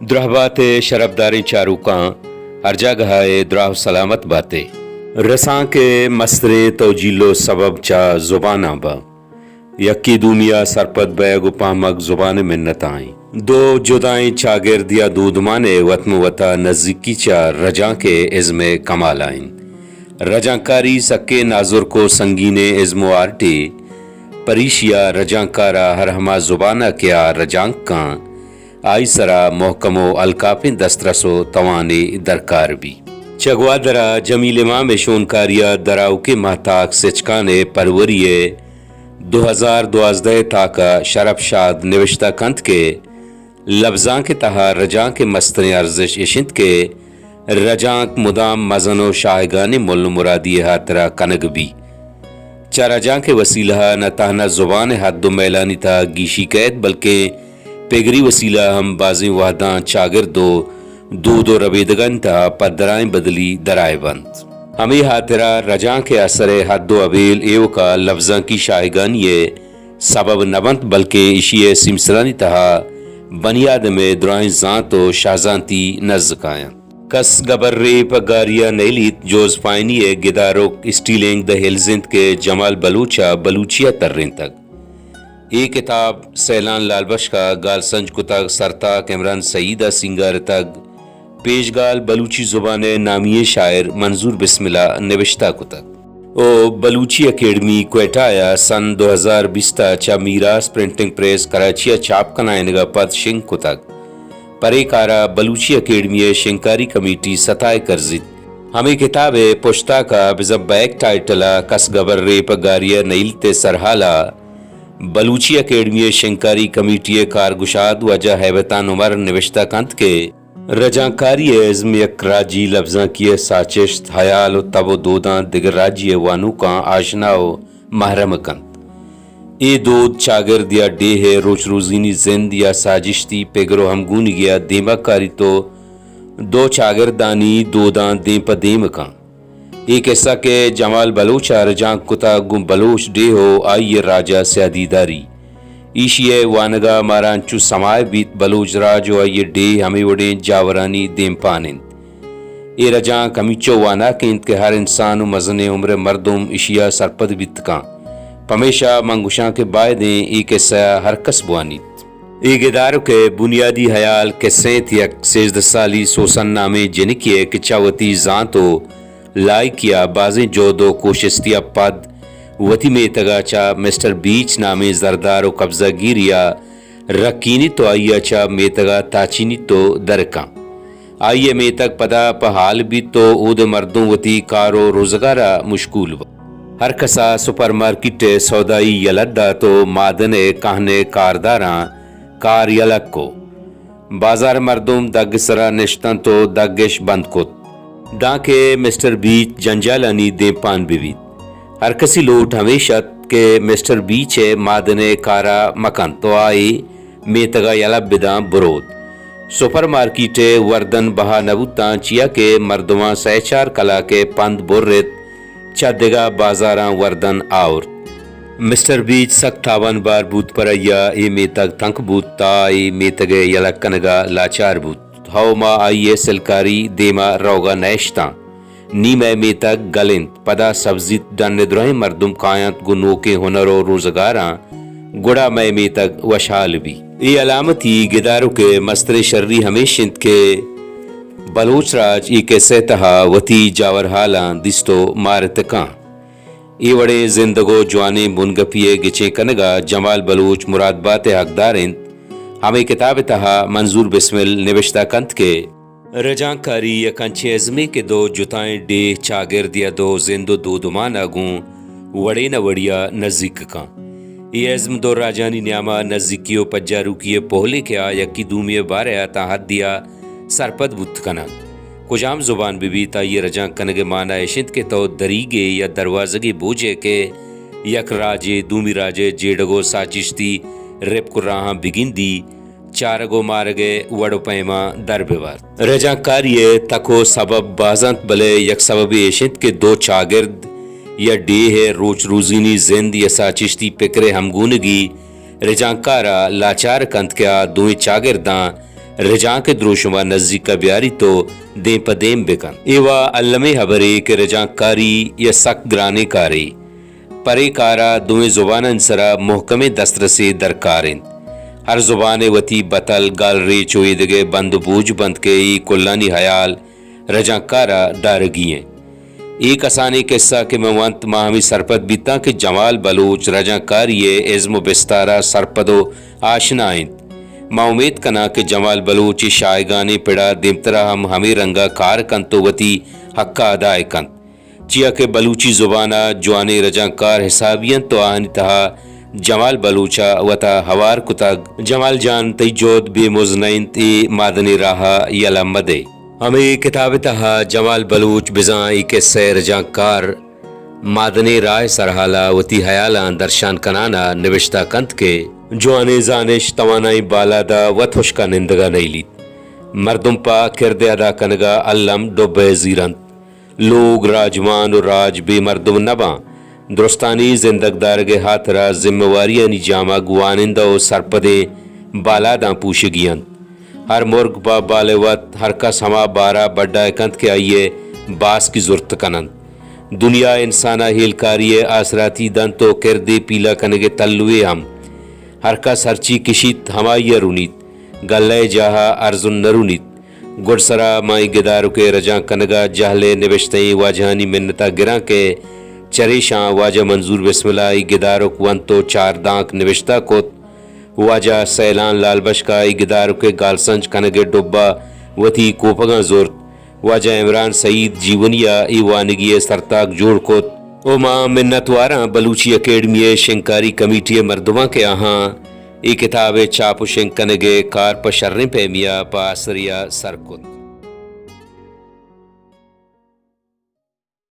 درہبات شرفدار چاروکاں ہر جگہ دراہ سلامت باتے رساں کے مستر توجیلو سبب چا زباناں با یکی دومیا سرپد بیگ و پامک زبان منت آئیں دو جدائیں چاگردیا دودمانے وطن وطا نزدیکی چا رجاں کے عزم کمال آئیں رجاں کاری سکے ناظر کو سنگین عزم و آرٹے پریشیا رجاں کارا ہر ہما زبانہ کیا رجاں کاں آئی سرا محکم و الکاپیں دسترسو توانے درکار بھی چگوا درا جمیل امام شونکاریا دراؤ کے محتاق سچکانے پروریے 2012 تاکہ شرف شاد نوشتہ کند کے لفظاں کے تہا رجاں کے مستن ارزش اشند کے رجاں مدام مزن و شاہگان مل مرادی ہاترا کنگ بھی چا رجاں کے وسیلہ نہ تہنا زبان حد و میلانی تھا گیشی قید بلکہ پیگری وسیلہ ہم بازیں وحداں چاگردو دود و ربیدگن تھا پدرائیں بدلی درائے بند ہمیں ہاترا رجاں کے اثر حد و ابیل ایو کا لفظاں کی شاہگانی سبب نبند بلکہ اشیے سمسرانی تہا بنیاد میں درائیں ذات و شاہزانتی نزکائیں کس گبر ری پگاریا نیلیت جوز پائنی گداروک اسٹیلنگ دا ہلزند کے جمال بلوچا بلوچیا ترین تک یہ کتاب سیلان لال بخش کا گال سنج کتگ سرتا کمران سعیدہ سنگار تگ پیش گال بلوچی زبان نامی شاعر منظور بسم اللہ نوشتہ کتگ او بلوچی اکیڈمی کوئٹہ آیا سن 2020 چا میراث پرنٹنگ پریس کراچیا چاپ کنائنگا پد شنگ کتگ پرے کارا بلوچی اکیڈمی شنکاری کمیٹی ستائے کرزید ہمیں کتاب پشتا کا بزب بیک ٹائٹلا کس گبر ری پگاریا نیلتے سرحالا بلوچی اکیڈمی شنکاری کمیٹی کارگشاد وجہ حیبتان عمر نوشتہ کند کے رجاں کاری عزم یک راجی لفظاں کی ساچشت حیال و تب و دوداں دیگر راجی وانو کا آشنا و محرم کند اے دود چاگرد یا ڈے ہے روچ روزینی زند یا ساجشتی پیگرو ہمگونی گیا دیمہ کاری تو دو چاگردانی دوداں دیم پا دیم کان ایک ایسا کہ جمال بلوچ رجاں کتا گم بلوچ ڈے ہو آئی راجہ سیادی داری ایشیے وانگا مارانچو سمائے بیت بلوچ راج و آئی ڈے ہمیں وڈیں جاورانی دیم پانند اے رجاں کمیچو وانا کیند کہ ہر انسان و مزن عمر مردم اشیا سرپد بیت کان پمیشہ منگوشاں کے بائدیں ایک ایسا ہر کس بوانیت ای گدارو کے بنیادی حیال کے سینت یک 16 سالی سوسن نامے جنکیے کہ چاوتی زانتو لائی کیا بازیں جو دو کوشستیا پد وتی میں تگا چا مسٹر بیچ نامے زردار و قبضہ گیریا رکینی تو آئیا چا میں تگا تاچینی تو درکاں آئیے میں تک پدا پا حال بھی تو اود مردوں وتی کارو روزگارا مشکول با ہر کسا سپر مارکیٹ سودائی یلدہ تو مادن کہنے کارداراں کار یلک کو بازار مردم دگ سرا نشتن تو دگش بند کت داں کے مسٹر بیچ جنجالانی دے پان بیوید ہر کسی لوٹ ہمیشہ کہ مسٹر بیچ مادن کارا مکان تو آئی میں تگا یلب بداں برود سپر مارکیٹ وردن بہا نبوتاں چیا کے مردماں سہچار کلا کے پند برت چا دگا بازاراں وردن آور مسٹر بیچ سک تھاون بار بوت پر یا ای میں تگ تنک بوت تا ای میں تگے یلک کنگا لاچار بوت ہاؤ ما آئیے سلکاری دیما روگا نیشتاں نیمے میں تک گلند پدا سبزیت ڈن درہیں مردم کائنت گنو کے ہنر و روزگاراں گڑا میں تک وشال بھی ای علامتی گدارو کے مستر شرری ہمیشند کے بلوچ راج ای کے سہتہا وتی جاور حالاں دستو مارتکاں ای وڑے زندگو جوانے منگپیے گچے کنگا جمال بلوچ مراد بات حقدارند ہمیں کتاب تہا منظور بسمل نوشتہ کند کے رجاں کاری یکنچے عزمے کے دو جتائیں ڈے چاگرد یا دو زندو دو دمان آگوں وڑے نہ وڑیا نزدیک کان یہ عزم دو راجانی نیاما نزدیکیو پجارو کیے پہلے کیا یکی دومی بارے آتا حد دیا سرپد بت کنا کجام زبان بھی تا یہ رجاں کنگ مانا اشند کے تو دریگے یا دروازگے بوجھے کے یک راجے دومی راجے جیڈگو ساچشتی ریپ کو راہاں بگندی چارگو مارگے وڑو پیما در بیوار رجاں کاریے تکو سبب بازانت بلے یک سبب اشند کے دو چاگرد یا ڈے ہے روچ روزینی زند یا ساچشتی پکرے ہمگونگی رجاں کارا لاچار کند کیا دوئی چاگرداں رجاں کے دروشما نزدیک کا بیاری تو دیں پدیم بکن ایوا علمے حبرے کے رجاں کاری یا سک گرانے کاری پرے کارا دویں زبان انسرا محکم دسترسے درکارن ہر زبان وتی بطل گال ری چوئی دگے بند بوجھ بند کے ای کلانی حیال رجاں کارا ڈارگی ہیں ایک آسانی قصہ کے موانت ماہمی سرپد بیتا کہ جمال بلوچ رجاں کاریے عزم و بستارہ سرپدو آشنائیں ما امید کنا کہ جمال بلوچ شائگانی پڑا دیمترا ہمیں رنگا کار کن تو وتی حقا ادائے کن چیا کہ بلوچی زبانہ جوانے رجاں کار حسابین تو آہنی تہا جمال بلوچا وتا ہوار کتگ جمال جان تی جود بے مزنین تی مادنی راہا یلا مدے ہمیں کتاب تہا جمال بلوچ بزائی کے سیر رجاں کار مادنی رائے سرحالا وتی حیالان درشان کنانا نوشتہ کنت کے جوانے زانش توانائی بالا دا وطوش کا نندگا نہیں لیت مردم پا کردے ادا کنگا علم ڈوبے زیرند لوگ راجمان و راج بے مردم نباں درستانی زندگ دارگے ہاتھرا ذمہ واریانی جامع گوانندہ و سرپدے بالاداں پوشگیاں ہر مرگ با بالوت ہر کس ہما بارا بڑا کند کے آئیے باس کی ضرورت کنند دنیا انسانا ہیلکاری آسراتی دن تو کردے پیلا کنگے تلوے ہم ہر کس ہرچی کشیت ہمائی رونیت گلے جہا ارزن نرونیت گڑ سرا مائی گدارو کے رجاں کنگا جہلے نوشتیں واجہانی منتا گراں کے چریشاں واجہ منظور بسم اللہ گدارو کوان تو چار دانک نوشتہ کوت واجہ سیلان لال بشکائی گدارو کے گالسنج کنگے ڈبا وتی کوپگاں زورت واجہ عمران سعید جیونیا ایوانگی سرتاک جوڑ کوت او ماں منتواراں بلوچی اکیڈمی شنکاری کمیٹی مردماں کے آہاں ای کتاب چاپ و شنکنگے کار پا شرن پیمیا پا آسریا سرکت